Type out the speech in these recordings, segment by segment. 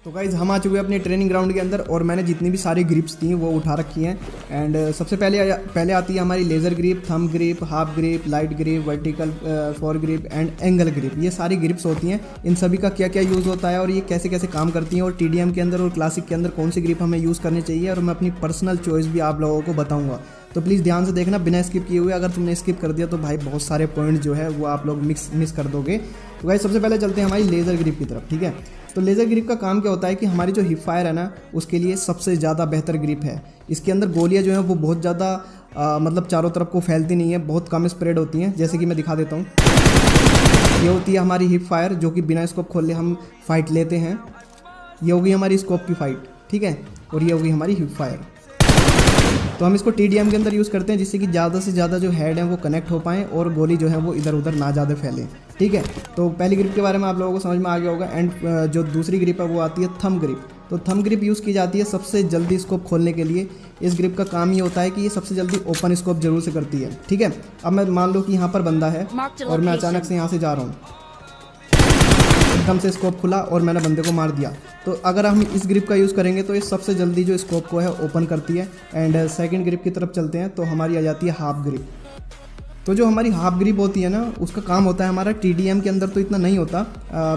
तो गाइज़ हम आ चुके हैं अपने ट्रेनिंग ग्राउंड के अंदर और मैंने जितनी भी सारी ग्रिप्स थी वो उठा रखी हैं। एंड सबसे पहले आती है हमारी laser grip, thumb grip, half grip, light grip, vertical for grip and angle grip. ये सारी ग्रिप्स होती हैं। इन सभी का क्या क्या यूज़ होता है और ये कैसे कैसे काम करती हैं और TDM के अंदर और क्लासिक के अंदर कौन सी ग्रिप हमें यूज़ करनी चाहिए, और मैं अपनी पर्सनल चॉइस भी आप लोगों को बताऊँगा। तो प्लीज़ ध्यान से देखना बिना स्किप किए हुए। अगर तुमने स्किप कर दिया तो भाई बहुत सारे पॉइंट जो है वो आप लोग मिस कर दोगे। तो भाई सबसे पहले चलते हैं हमारी लेज़र ग्रिप की तरफ। ठीक है, तो लेज़र ग्रिप का काम क्या होता है कि हमारी जो हिप फायर है ना उसके लिए सबसे ज़्यादा बेहतर ग्रिप है। इसके अंदर गोलियां जो हैं वो बहुत ज़्यादा मतलब चारों तरफ को फैलती नहीं है, बहुत कम स्प्रेड होती हैं। जैसे कि मैं दिखा देता हूँ, ये होती है हमारी हिप फायर जो कि बिना स्कोप खोले हम फाइट लेते हैं। ये होगी हमारी स्कोप की फाइट, ठीक है, और ये होगी हमारी हिप फायर। तो हम इसको TDM के अंदर यूज़ करते हैं जिससे कि ज़्यादा से ज़्यादा जो हेड हैं वो कनेक्ट हो पाएँ और गोली जो है वो इधर उधर ना ज़्यादा फैले। ठीक है, तो पहली ग्रिप के बारे में आप लोगों को समझ में आ गया होगा। एंड जो दूसरी ग्रिप है वो आती है थंब ग्रिप। तो थंब ग्रिप यूज़ की जाती है सबसे जल्दी स्कोप खोलने के लिए। इस ग्रिप का काम ये होता है कि ये सबसे जल्दी ओपन स्कोप जरूर से करती है। ठीक है, अब मैं मान लो कि यहाँ पर बंदा है और मैं अचानक से यहाँ से जा रहा हूँ, एकदम से स्कोप खुला और मैंने बंदे को मार दिया। तो अगर हम इस ग्रिप का यूज़ करेंगे तो ये सबसे जल्दी जो स्कोप को है ओपन करती है। एंड सेकंड ग्रिप की तरफ चलते हैं तो हमारी आ जाती है हाफ ग्रिप। तो जो हमारी हाफ ग्रिप होती है ना उसका काम होता है हमारा TDM के अंदर तो इतना नहीं होता,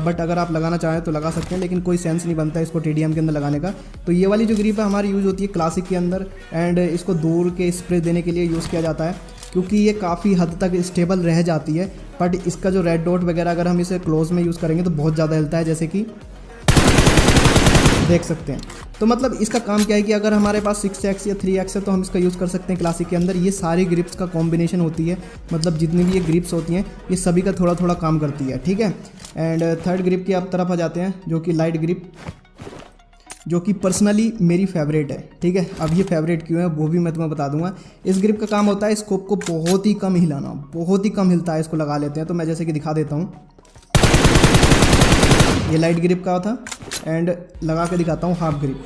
बट अगर आप लगाना चाहें तो लगा सकते हैं, लेकिन कोई सेंस नहीं बनता इसको TDM के अंदर लगाने का। तो ये वाली जो ग्रिप है हमारी यूज़ होती है क्लासिक के अंदर। एंड इसको दूर के स्प्रे देने के लिए यूज़ किया जाता है क्योंकि ये काफ़ी हद तक स्टेबल रह जाती है। बट इसका जो रेड डॉट वगैरह अगर हम इसे क्लोज में यूज़ करेंगे तो बहुत ज़्यादा हिलता है, जैसे कि देख सकते हैं। तो मतलब इसका काम क्या है कि अगर हमारे पास 6x या 3x है तो हम इसका यूज़ कर सकते हैं क्लासिक के अंदर। ये सारी ग्रिप्स का कॉम्बिनेशन होती है, मतलब जितनी भी ये ग्रिप्स होती हैं ये सभी का थोड़ा थोड़ा काम करती है। ठीक है, एंड थर्ड ग्रिप की आप तरफ आ जाते हैं जो कि लाइट ग्रिप, जो कि पर्सनली मेरी फेवरेट है। ठीक है, अब ये फेवरेट क्यों है वो भी मैं तुम्हें बता दूंगा। इस ग्रिप का काम होता है स्कोप को बहुत ही कम हिलाना, बहुत ही कम हिलता है, इसको लगा लेते हैं। तो मैं जैसे कि दिखा देता हूँ, ये लाइट ग्रिप का था एंड लगा के दिखाता हूँ हाफ ग्रिप।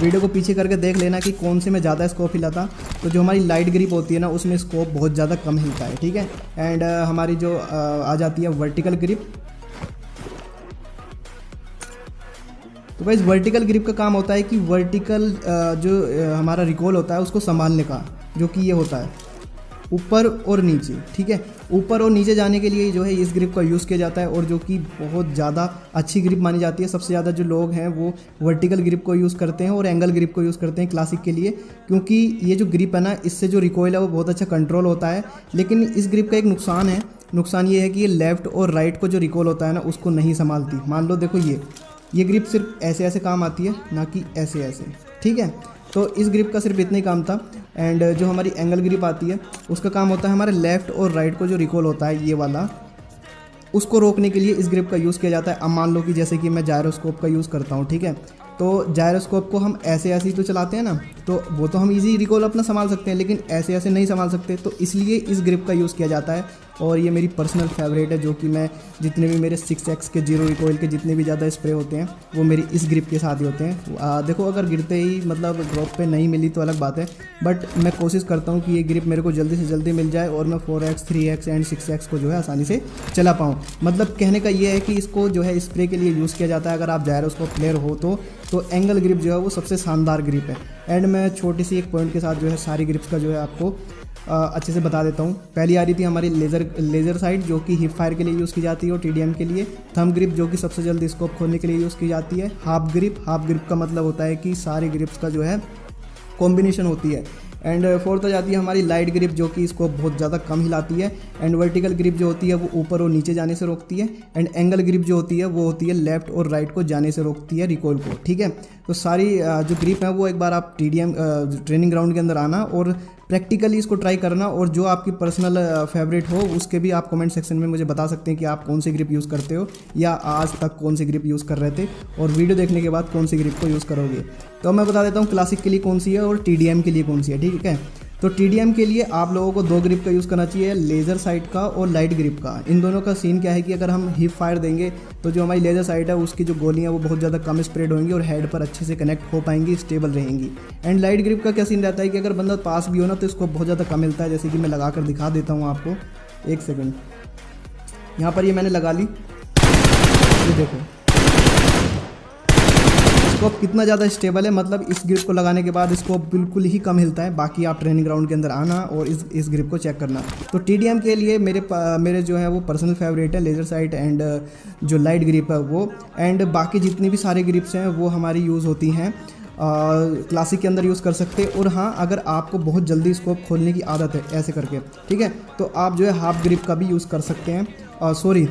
वीडियो को पीछे करके देख लेना कि कौन से में ज़्यादा स्कोप हिला था। तो जो हमारी लाइट ग्रिप होती है ना उसमें स्कोप बहुत ज़्यादा कम हिलता है। ठीक है, एंड हमारी जो आ जाती है वर्टिकल ग्रिप। तो भाई वर्टिकल ग्रिप का काम होता है कि वर्टिकल जो हमारा रिकॉल होता है उसको संभालने का, जो कि ये होता है ऊपर और नीचे। ठीक है, ऊपर और नीचे जाने के लिए जो है इस ग्रिप का यूज़ किया जाता है और जो कि बहुत ज़्यादा अच्छी ग्रिप मानी जाती है। सबसे ज़्यादा जो लोग हैं वो वर्टिकल ग्रिप को यूज़ करते हैं और एंगल ग्रिप को यूज़ करते हैं क्लासिक के लिए, क्योंकि ये जो ग्रिप है ना इससे जो रिकॉइल है वो बहुत अच्छा कंट्रोल होता है। लेकिन इस ग्रिप का एक नुकसान है, नुकसान ये है कि ये लेफ़्ट और राइट को जो रिकॉल होता है ना उसको नहीं संभालती। मान लो देखो ये ग्रिप सिर्फ ऐसे ऐसे काम आती है, ना कि ऐसे ऐसे। ठीक है, तो इस ग्रिप का सिर्फ इतना ही काम था। एंड जो हमारी एंगल ग्रिप आती है उसका काम होता है हमारे लेफ़्ट और राइट को जो रिकॉल होता है ये वाला, उसको रोकने के लिए इस ग्रिप का यूज़ किया जाता है। अब मान लो कि जैसे कि मैं जायरोस्कोप का यूज़ करता हूँ। ठीक है, तो जायरोस्कोप को हम ऐसे ऐसे ही तो चलाते हैं ना, तो वो तो हम इजी रिकॉल अपना संभाल सकते हैं, लेकिन ऐसे ऐसे नहीं संभाल सकते। तो इसलिए इस ग्रिप का यूज़ किया जाता है और ये मेरी पर्सनल फेवरेट है, जो कि मैं जितने भी मेरे 6x के जीरो रिकॉइल के जितने भी ज़्यादा स्प्रे होते हैं वो मेरी इस ग्रिप के साथ ही होते हैं। देखो अगर गिरते ही मतलब ड्रॉप पे नहीं मिली तो अलग बात है, बट मैं कोशिश करता हूँ कि ये ग्रिप मेरे को जल्दी से जल्दी मिल जाए और मैं 4x 3x एंड 6x को जो है आसानी से चला पाऊँ। मतलब कहने का ये है कि इसको जो है स्प्रे के लिए यूज़ किया जाता है। अगर आप जायरोस्कोप प्लेयर हो तो एंगल ग्रिप जो है वो सबसे शानदार ग्रिप है। एंड मैं छोटी सी एक पॉइंट के साथ जो है सारी ग्रिप्स का जो है आपको अच्छे से बता देता हूँ। पहली आ रही थी हमारी लेज़र साइड जो कि हिप फायर के लिए यूज़ की जाती है और TDM के लिए। थंब ग्रिप जो कि सबसे जल्दी स्कोप खोलने के लिए यूज़ की जाती है। हाफ ग्रिप का मतलब होता है कि सारी ग्रिप्स का जो है कॉम्बिनेशन होती है। एंड फोर्थ आ जाती है हमारी लाइट ग्रिप जो कि इसको बहुत ज़्यादा कम हिलाती है। एंड वर्टिकल ग्रिप जो होती है वो ऊपर और नीचे जाने से रोकती है। एंड एंगल ग्रिप जो होती है वो होती है लेफ़्ट और राइट को जाने से रोकती है रिकॉइल को। ठीक है, तो सारी जो ग्रिप है वो एक बार आप TDM ट्रेनिंग ग्राउंड के अंदर आना और प्रैक्टिकली इसको ट्राई करना, और जो आपकी पर्सनल फेवरेट हो उसके भी आप कमेंट सेक्शन में मुझे बता सकते हैं कि आप कौन सी ग्रिप यूज़ करते हो या आज तक कौन सी ग्रिप यूज़ कर रहे थे, और वीडियो देखने के बाद कौन सी ग्रिप को यूज़ करोगे। तो मैं बता देता हूँ क्लासिक के लिए कौन सी है और TDM के लिए कौन सी है। ठीक है, तो TDM के लिए आप लोगों को 2 ग्रिप का यूज़ करना चाहिए, लेज़र साइड का और लाइट ग्रिप का। इन दोनों का सीन क्या है कि अगर हम हिप फायर देंगे तो जो हमारी लेज़र साइड है उसकी जो गोलियां वो बहुत ज़्यादा कम स्प्रेड होंगी और हेड पर अच्छे से कनेक्ट हो पाएंगी, स्टेबल रहेंगी। एंड लाइट ग्रिप का क्या सीन रहता है कि अगर बंदा पास भी हो ना तो इसको बहुत ज़्यादा कम मिलता है। जैसे कि मैं लगा कर दिखा देता हूँ आपको, एक सेकेंड। यहाँ पर ये मैंने लगा ली, ये देखो स्कोप कितना ज़्यादा स्टेबल है, मतलब इस ग्रिप को लगाने के बाद स्कोप बिल्कुल ही कम हिलता है। बाकी आप ट्रेनिंग ग्राउंड के अंदर आना और इस ग्रिप को चेक करना। तो TDM के लिए मेरे जो है वो पर्सनल फेवरेट है लेज़र साइट एंड जो लाइट ग्रिप है वो, एंड बाकी जितनी भी सारे ग्रिप्स हैं वो हमारी यूज़ होती हैं क्लासिक के अंदर यूज़ कर सकते हैं। और हाँ, अगर आपको बहुत जल्दी स्कोप खोलने की आदत है ऐसे करके, ठीक है, तो आप जो है हाफ ग्रिप का भी यूज़ कर सकते हैं,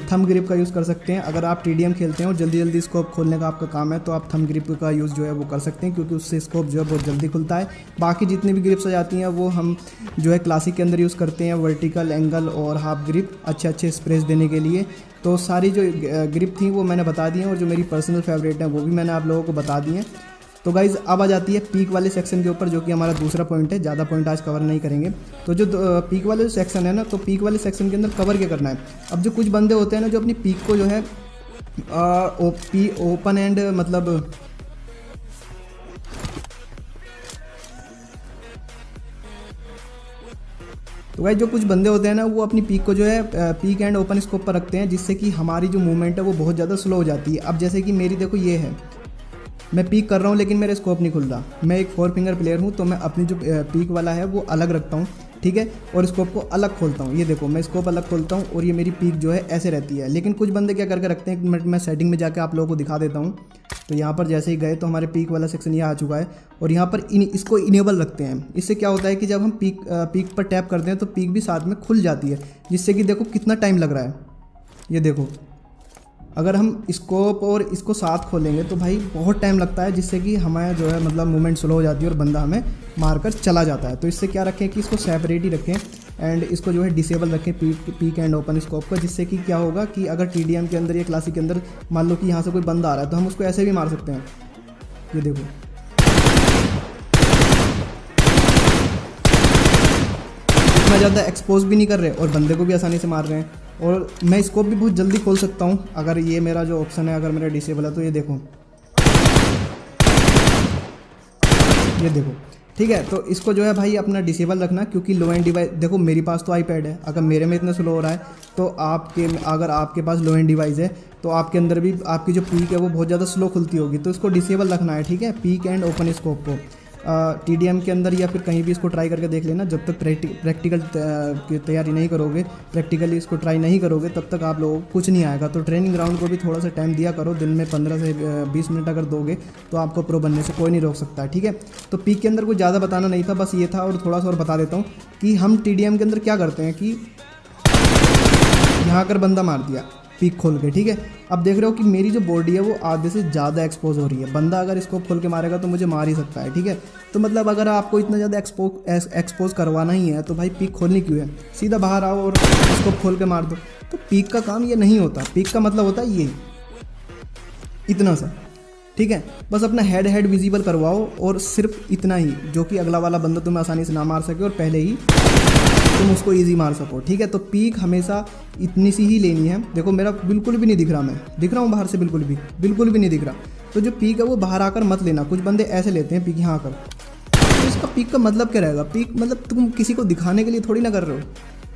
थंब ग्रिप का यूज़ कर सकते हैं। अगर आप TDM खेलते हैं और जल्दी जल्दी स्कोप खोलने का आपका काम है तो आप थंब ग्रिप का यूज़ जो है वो कर सकते हैं, क्योंकि उससे स्कोप जो है बहुत जल्दी खुलता है। बाकी जितनी भी ग्रिप्स आ जाती हैं वो हम जो है क्लासिक के अंदर यूज़ करते हैं, वर्टिकल, एंगल और हाफ ग्रिप अच्छे स्प्रेस देने के लिए। तो सारी जो ग्रिप थी वो मैंने बता दी हैं, और जो मेरी पर्सनल फेवरेट है वो भी मैंने आप लोगों को बता दी हैं। तो गाइज़ अब आ जाती है पीक वाले सेक्शन के ऊपर, जो कि हमारा दूसरा पॉइंट है। ज़्यादा पॉइंट आज कवर नहीं करेंगे। तो जो पीक वाले सेक्शन है ना, तो पीक वाले सेक्शन के अंदर कवर क्या करना है। अब जो कुछ बंदे होते हैं ना जो अपनी पीक को जो है ओपन एंड मतलब तो भाई जो कुछ बंदे होते हैं ना वो अपनी पीक को जो है पीक एंड ओपन स्कोप पर रखते हैं, जिससे कि हमारी जो मूवमेंट है वो बहुत ज़्यादा स्लो हो जाती है। अब जैसे कि मेरी देखो ये है, मैं पीक कर रहा हूँ लेकिन मेरा स्कोप नहीं खुल रहा। मैं एक 4 फिंगर प्लेयर हूँ, तो मैं अपनी जो पीक वाला है वो अलग रखता हूँ, ठीक है, और स्कोप को अलग खोलता हूँ। ये देखो मैं स्कोप अलग खोलता हूँ और ये मेरी पीक जो है ऐसे रहती है। लेकिन कुछ बंदे क्या करके रखते हैं, मैं सेटिंग में जाकर आप लोगों को दिखा देता हूँ। तो यहाँ पर जैसे ही गए तो हमारे पीक वाला सेक्शन ये आ चुका है, और यहाँ पर इसको इनेबल रखते हैं। इससे क्या होता है कि जब हम पीक पर टैप करते हैं तो पीक भी साथ में खुल जाती है, जिससे कि देखो कितना टाइम लग रहा है। ये देखो अगर हम स्कोप और इसको साथ खोलेंगे तो भाई बहुत टाइम लगता है, जिससे कि हमारा जो है मतलब मूवमेंट स्लो हो जाती है और बंदा हमें मारकर चला जाता है। तो इससे क्या रखें कि इसको सेपरेट ही रखें एंड इसको जो है डिसेबल रखें पीक एंड ओपन स्कोप का, जिससे कि क्या होगा कि अगर TDM के अंदर या क्लासिक के अंदर मान लो कि यहाँ से कोई बंदा आ रहा है तो हम उसको ऐसे भी मार सकते हैं। ये देखो इतना ज़्यादा एक्सपोज भी नहीं कर रहे और बंदे को भी आसानी से मार रहे हैं, और मैं स्कोप भी बहुत जल्दी खोल सकता हूँ अगर ये मेरा जो ऑप्शन है अगर मेरा डिसेबल है तो। ये देखो ठीक है, तो इसको जो है भाई अपना डिसेबल रखना, क्योंकि लो एंड डिवाइस देखो मेरे पास तो iPad है, अगर मेरे में इतना स्लो हो रहा है तो अगर आपके पास लो एंड डिवाइस है तो आपके अंदर भी आपकी जो पीक है वो बहुत ज़्यादा स्लो खुलती होगी। तो इसको डिसेबल रखना है, ठीक है, पीक एंड ओपन स्कोप को। TDM के अंदर या फिर कहीं भी इसको ट्राई करके देख लेना। जब तक प्रैक्टिकल की तैयारी नहीं करोगे, प्रैक्टिकली इसको ट्राई नहीं करोगे, तब तक आप लोगों को कुछ नहीं आएगा। तो ट्रेनिंग ग्राउंड को भी थोड़ा सा टाइम दिया करो, दिन में 15 से 20 मिनट अगर दोगे तो आपको प्रो बनने से कोई नहीं रोक सकता, ठीक है। तो पीक के अंदर कुछ ज़्यादा बताना नहीं था, बस ये था। और थोड़ा सा और बता देता हूँ कि हम TDM के अंदर क्या करते हैं कि यहाँ कर बंदा मार दिया पीक खोल के, ठीक है। अब देख रहे हो कि मेरी जो बॉडी है वो आधे से ज़्यादा एक्सपोज हो रही है। बंदा अगर इसको खोल के मारेगा तो मुझे मार ही सकता है, ठीक है। तो मतलब अगर आपको इतना ज़्यादा एक्सपोज करवाना ही है तो भाई पीक खोलनी क्यों है, सीधा बाहर आओ और इसको खोल के मार दो। तो पीक का काम ये नहीं होता, पीक का मतलब होता है ये इतना सा, ठीक है। बस अपना हेड विजिबल करवाओ और सिर्फ इतना ही, जो कि अगला वाला बंदा तुम्हें आसानी से ना मार सके और पहले ही तुम उसको इजी मार सको, ठीक है। तो पीक हमेशा इतनी सी ही लेनी है। देखो मेरा बिल्कुल भी नहीं दिख रहा, मैं दिख रहा हूँ बाहर से बिल्कुल भी नहीं दिख रहा। तो जो पीक है वो बाहर आकर मत लेना। कुछ बंदे ऐसे लेते हैं पीक यहाँ आकर, तो इसका पीक का मतलब क्या रहेगा। पीक मतलब तुम किसी को दिखाने के लिए थोड़ी ना कर रहे हो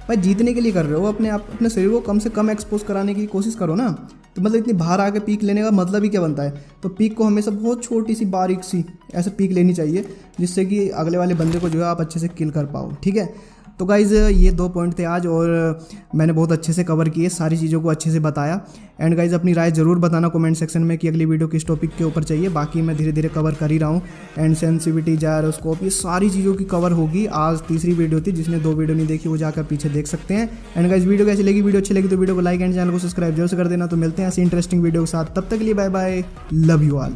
भाई, जीतने के लिए कर रहे हो। अपने शरीर को कम से कम एक्सपोज कराने की कोशिश करो ना। तो मतलब इतनी बाहर आके पीक लेने का मतलब ही क्या बनता है। तो पीक को हमेशा बहुत छोटी सी बारीक सी ऐसे पीक लेनी चाहिए, जिससे कि अगले वाले बंदे को जो है आप अच्छे से किल कर पाओ, ठीक है। तो गाइज़ ये 2 पॉइंट थे आज, और मैंने बहुत अच्छे से कवर किए, सारी चीज़ों को अच्छे से बताया। एंड गाइज़ अपनी राय ज़रूर बताना कमेंट सेक्शन में कि अगली वीडियो किस टॉपिक के ऊपर चाहिए। बाकी मैं धीरे धीरे कवर कर ही रहा हूँ, एंड सेंसिटिविटी, जायरोस्कोप, ये सारी चीज़ों की कवर होगी। आज तीसरी वीडियो थी, जिसने 2 वीडियो नहीं देखी वो जाकर पीछे देख सकते हैं। एंड गाइज़ वीडियो कैसी लगी, वीडियो अच्छी लगी तो वीडियो को लाइक एंड चैनल को सब्सक्राइब जरूर से कर देना। तो मिलते हैं ऐसी इंटरेस्टिंग वीडियो के साथ, तब तक के लिए bye bye, love you all.